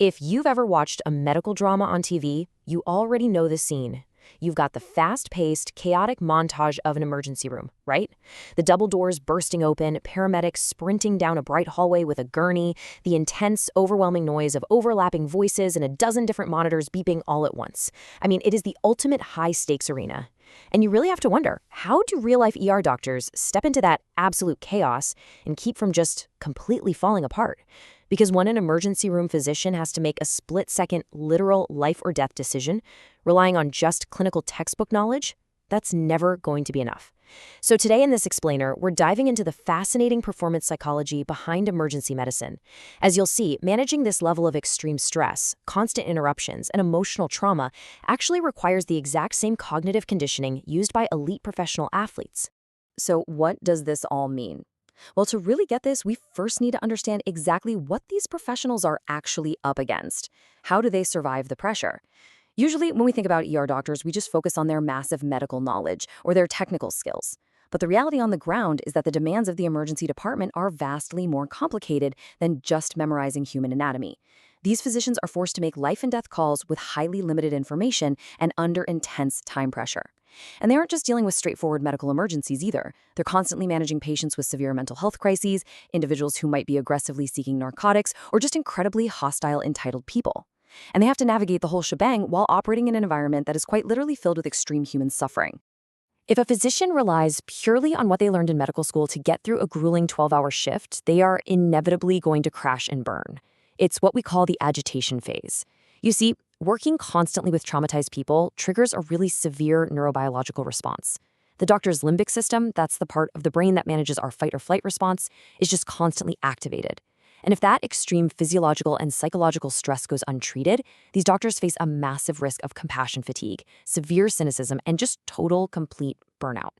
If you've ever watched a medical drama on TV, you already know the scene. You've got the fast-paced, chaotic montage of an emergency room, right? The double doors bursting open, paramedics sprinting down a bright hallway with a gurney, the intense, overwhelming noise of overlapping voices and a dozen different monitors beeping all at once. I mean, it is the ultimate high-stakes arena. And you really have to wonder, how do real-life ER doctors step into that absolute chaos and keep from just completely falling apart? Because when an emergency room physician has to make a split-second literal life or death decision, relying on just clinical textbook knowledge, that's never going to be enough. So today in this explainer, we're diving into the fascinating performance psychology behind emergency medicine. As you'll see, managing this level of extreme stress, constant interruptions, and emotional trauma actually requires the exact same cognitive conditioning used by elite professional athletes. So what does this all mean? Well, to really get this, we first need to understand exactly what these professionals are actually up against. How do they survive the pressure? Usually, when we think about ER doctors, we just focus on their massive medical knowledge or their technical skills. But the reality on the ground is that the demands of the emergency department are vastly more complicated than just memorizing human anatomy. These physicians are forced to make life and death calls with highly limited information and under intense time pressure. And they aren't just dealing with straightforward medical emergencies either. They're constantly managing patients with severe mental health crises, individuals who might be aggressively seeking narcotics, or just incredibly hostile, entitled people. And they have to navigate the whole shebang while operating in an environment that is quite literally filled with extreme human suffering. If a physician relies purely on what they learned in medical school to get through a grueling 12-hour shift, they are inevitably going to crash and burn. It's what we call the agitation phase. You see, working constantly with traumatized people triggers a really severe neurobiological response. The doctor's limbic system, that's the part of the brain that manages our fight or flight response, is just constantly activated. And if that extreme physiological and psychological stress goes untreated, these doctors face a massive risk of compassion fatigue, severe cynicism, and just total, complete burnout.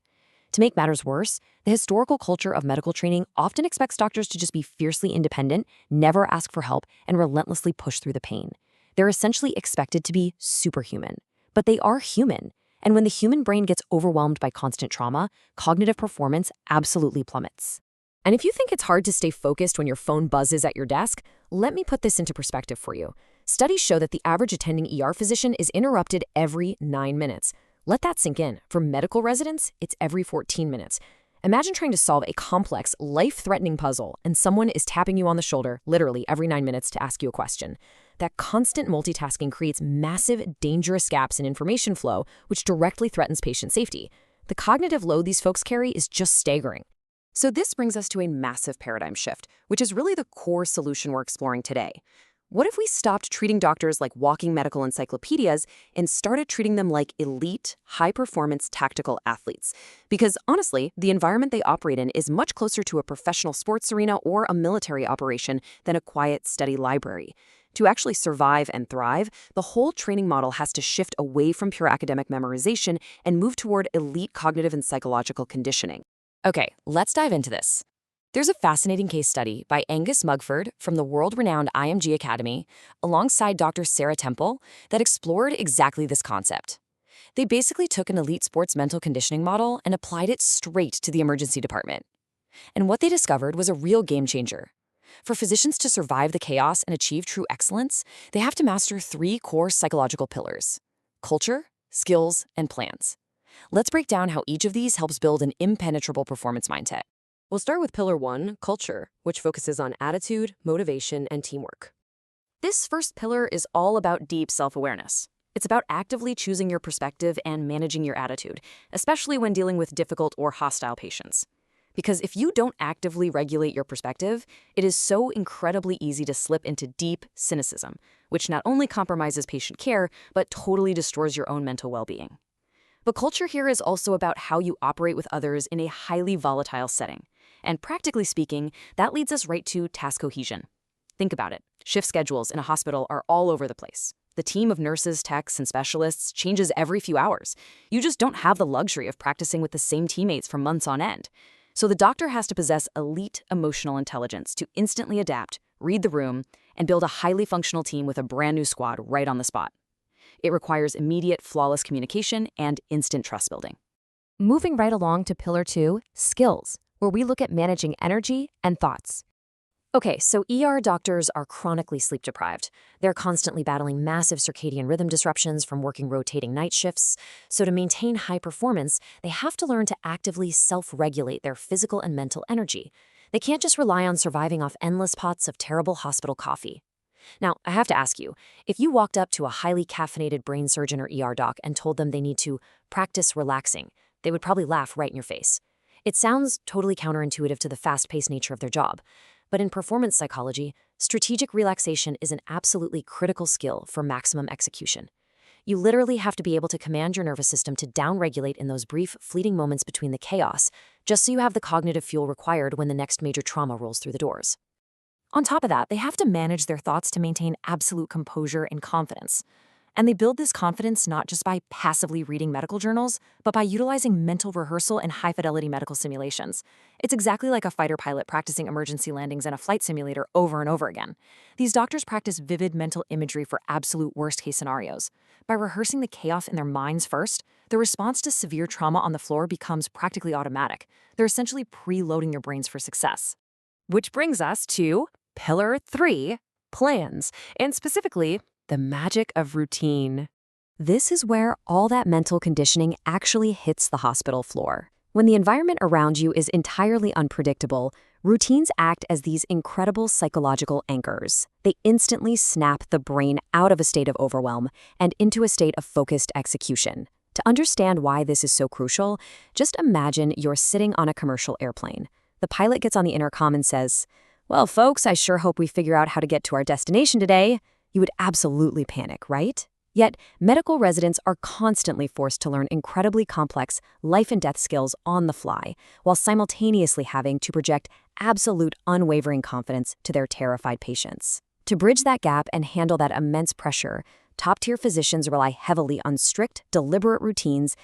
To make matters worse, the historical culture of medical training often expects doctors to just be fiercely independent, never ask for help, and relentlessly push through the pain. They're essentially expected to be superhuman. But they are human. And when the human brain gets overwhelmed by constant trauma, cognitive performance absolutely plummets. And if you think it's hard to stay focused when your phone buzzes at your desk, let me put this into perspective for you. Studies show that the average attending ER physician is interrupted every 9 minutes. Let that sink in. For medical residents, it's every 14 minutes. Imagine trying to solve a complex, life-threatening puzzle, and someone is tapping you on the shoulder literally every 9 minutes to ask you a question. That constant multitasking creates massive, dangerous gaps in information flow, which directly threatens patient safety. The cognitive load these folks carry is just staggering. So this brings us to a massive paradigm shift, which is really the core solution we're exploring today. What if we stopped treating doctors like walking medical encyclopedias and started treating them like elite, high-performance tactical athletes? Because honestly, the environment they operate in is much closer to a professional sports arena or a military operation than a quiet, steady library. To actually survive and thrive, the whole training model has to shift away from pure academic memorization and move toward elite cognitive and psychological conditioning. Okay, let's dive into this. There's a fascinating case study by Angus Mugford from the world-renowned IMG Academy alongside Dr. Sarah Temple that explored exactly this concept. They basically took an elite sports mental conditioning model and applied it straight to the emergency department. And what they discovered was a real game changer. For physicians to survive the chaos and achieve true excellence, they have to master 3 core psychological pillars: culture, skills, and plans. Let's break down how each of these helps build an impenetrable performance mindset. We'll start with Pillar 1, culture, which focuses on attitude, motivation, and teamwork. This first pillar is all about deep self-awareness. It's about actively choosing your perspective and managing your attitude, especially when dealing with difficult or hostile patients. Because if you don't actively regulate your perspective, it is so incredibly easy to slip into deep cynicism, which not only compromises patient care, but totally destroys your own mental well-being. But culture here is also about how you operate with others in a highly volatile setting. And practically speaking, that leads us right to task cohesion. Think about it. Shift schedules in a hospital are all over the place. The team of nurses, techs, and specialists changes every few hours. You just don't have the luxury of practicing with the same teammates for months on end. So the doctor has to possess elite emotional intelligence to instantly adapt, read the room, and build a highly functional team with a brand new squad right on the spot. It requires immediate, flawless communication and instant trust building. Moving right along to Pillar 2, skills, where we look at managing energy and thoughts. Okay, so ER doctors are chronically sleep deprived. They're constantly battling massive circadian rhythm disruptions from working rotating night shifts. So to maintain high performance, they have to learn to actively self-regulate their physical and mental energy. They can't just rely on surviving off endless pots of terrible hospital coffee. Now, I have to ask you, if you walked up to a highly caffeinated brain surgeon or ER doc and told them they need to practice relaxing, they would probably laugh right in your face. It sounds totally counterintuitive to the fast-paced nature of their job. But in performance psychology, strategic relaxation is an absolutely critical skill for maximum execution. You literally have to be able to command your nervous system to downregulate in those brief, fleeting moments between the chaos, just so you have the cognitive fuel required when the next major trauma rolls through the doors. On top of that, they have to manage their thoughts to maintain absolute composure and confidence. And they build this confidence not just by passively reading medical journals, but by utilizing mental rehearsal and high-fidelity medical simulations. It's exactly like a fighter pilot practicing emergency landings in a flight simulator over and over again. These doctors practice vivid mental imagery for absolute worst-case scenarios. By rehearsing the chaos in their minds first, the response to severe trauma on the floor becomes practically automatic. They're essentially preloading their brains for success. Which brings us to Pillar 3, plans, and specifically, the magic of routine. This is where all that mental conditioning actually hits the hospital floor. When the environment around you is entirely unpredictable, routines act as these incredible psychological anchors. They instantly snap the brain out of a state of overwhelm and into a state of focused execution. To understand why this is so crucial, just imagine you're sitting on a commercial airplane. The pilot gets on the intercom and says, "Well, folks, I sure hope we figure out how to get to our destination today." You would absolutely panic, right? Yet, medical residents are constantly forced to learn incredibly complex life and death skills on the fly, while simultaneously having to project absolute unwavering confidence to their terrified patients. To bridge that gap and handle that immense pressure, top-tier physicians rely heavily on strict, deliberate routines.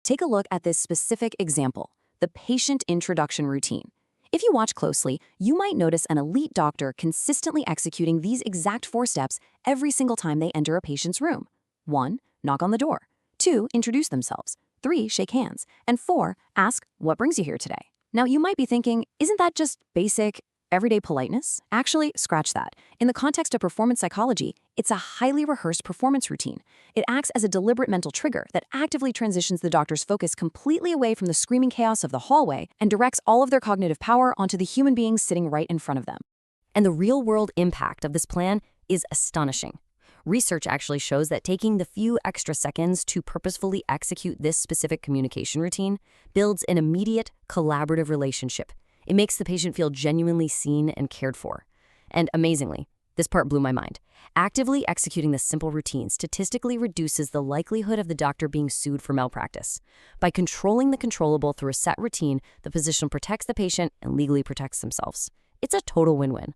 Take a look at this specific example, the patient introduction routine. If you watch closely, you might notice an elite doctor consistently executing these exact 4 steps every single time they enter a patient's room. 1. Knock on the door. 2. Introduce themselves. 3. Shake hands. And 4. Ask, "What brings you here today?" Now, you might be thinking, isn't that just basic, everyday politeness? Actually, scratch that. In the context of performance psychology, it's a highly rehearsed performance routine. It acts as a deliberate mental trigger that actively transitions the doctor's focus completely away from the screaming chaos of the hallway and directs all of their cognitive power onto the human being sitting right in front of them. And the real-world impact of this plan is astonishing. Research actually shows that taking the few extra seconds to purposefully execute this specific communication routine builds an immediate, collaborative relationship. It makes the patient feel genuinely seen and cared for. And amazingly, this part blew my mind. Actively executing this simple routine statistically reduces the likelihood of the doctor being sued for malpractice. By controlling the controllable through a set routine, the physician protects the patient and legally protects themselves. It's a total win-win.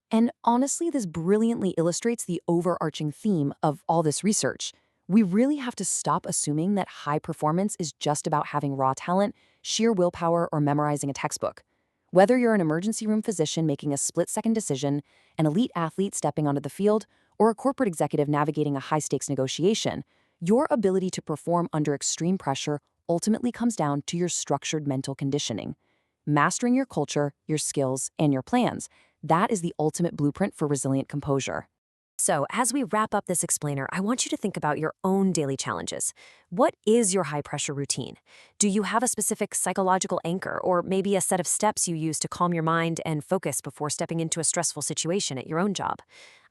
And honestly, this brilliantly illustrates the overarching theme of all this research. We really have to stop assuming that high performance is just about having raw talent, sheer willpower, or memorizing a textbook. Whether you're an emergency room physician making a split-second decision, an elite athlete stepping onto the field, or a corporate executive navigating a high-stakes negotiation, your ability to perform under extreme pressure ultimately comes down to your structured mental conditioning. Mastering your culture, your skills, and your plans, that is the ultimate blueprint for resilient composure. So, as we wrap up this explainer, I want you to think about your own daily challenges. What is your high-pressure routine? Do you have a specific psychological anchor, or maybe a set of steps you use to calm your mind and focus before stepping into a stressful situation at your own job?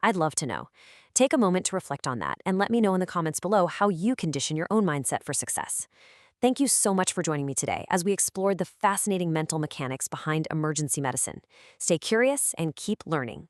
I'd love to know. Take a moment to reflect on that, and let me know in the comments below how you condition your own mindset for success. Thank you so much for joining me today as we explored the fascinating mental mechanics behind emergency medicine. Stay curious and keep learning.